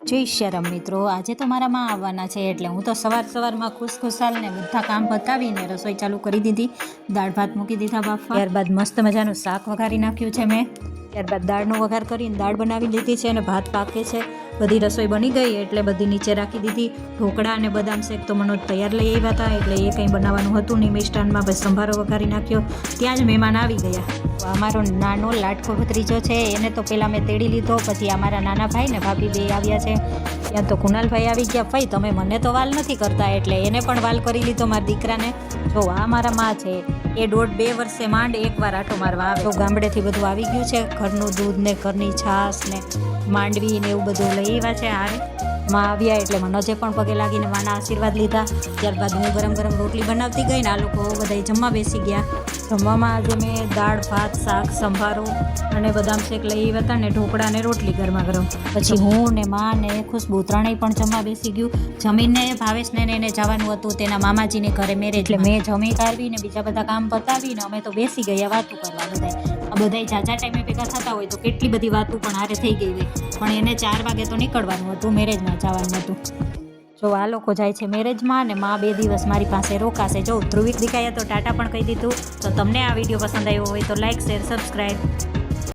જય શ્યારામ મિત્રો, આજે તો મારા માં આવવાના છે એટલે હું તો સવારમાં ખુશખુશાલ ને બધા કામ પતાવીને રસોઈ ચાલુ કરી દીધી. દાળ ભાત મૂકી દીધા બાફવા. ત્યારબાદ મસ્ત મજાનું શાક વઘારી નાખ્યું છે મેં. ત્યારબાદ દાળનો વઘાર કરીને દાળ બનાવી લીધી છે અને ભાત પાકે છે. બધી રસોઈ બની ગઈ એટલે બધી નીચે રાખી દીધી. ઢોકળા અને બદામ શેક તો મનોજ તૈયાર લઈ આવ્યા હતા એટલે એ કંઈ બનાવવાનું હતું નહીં મિષ્ટાનમાં. બસ સંભારો વઘારી નાખ્યો. ત્યાં જ મહેમાન આવી ગયા. અમારો નાનો લાડકો ભત્રીજો છે એને તો પહેલાં મેં તેડી લીધો, પછી અમારા નાના ભાઈ ને ભાભી બે આવ્યા છે. ત્યાં તો કુનાલભાઈ આવી ગયા. ભાઈ તમે મને તો વાલ નથી કરતા એટલે એને પણ વાલ કરી લીધો મારા દીકરાને. જો આ મારા માં છે, એ 1.5-2 વર્ષે માંડ એકવાર આટો મારવા આવે. તો ગામડેથી બધું આવી ગયું છે, ઘરનું દૂધ ને ઘરની છાશ ને માંડવી ને એવું બધું લઈ આવ્યા છે. હારે માં આવ્યા એટલે મનોજે પણ પગે લાગીને માના આશીર્વાદ લીધા. ત્યારબાદ હું ગરમ ગરમ રોટલી બનાવતી ગઈ ને આ લોકો બધા જમવા બેસી ગયા. જમવામાં આજે મેં દાળ ભાત શાક સંભારો અને બદામ શેક લઈ આવ્યા હતા ને ઢોકળા ને રોટલી ગરમા ગરમ. પછી હું ને માં ને ખુશ્બુ ત્રણેય પણ જમવા બેસી ગયું. જમીને ભાવેશને એને જવાનું હતું તેના મામાજીને ઘરે મેરેજ, એટલે મેં જમી કાઢવીને બીજા બધા કામ પતાવીને અમે તો બેસી ગયા વાતું કરવા. બધાય ઝાઝા ટાઈમે ભેગા થતા હોય તો કેટલી બધી વાતું પણ હારે થઈ ગઈ હોય. પણ એને 4 વાગે તો નીકળવાનું હતું, મેરેજમાં જવાનું હતું. જો આ લોકો જાય છે મેરેજમાં અને માં 2 દિવસ મારી પાસે રોકાશે. જો ધ્રુવિક દીકાએ તો ટાટા પણ કહી દીધું. તો તમને આ વિડીયો પસંદ આવ્યો હોય તો લાઇક શેર સબસ્ક્રાઈબ.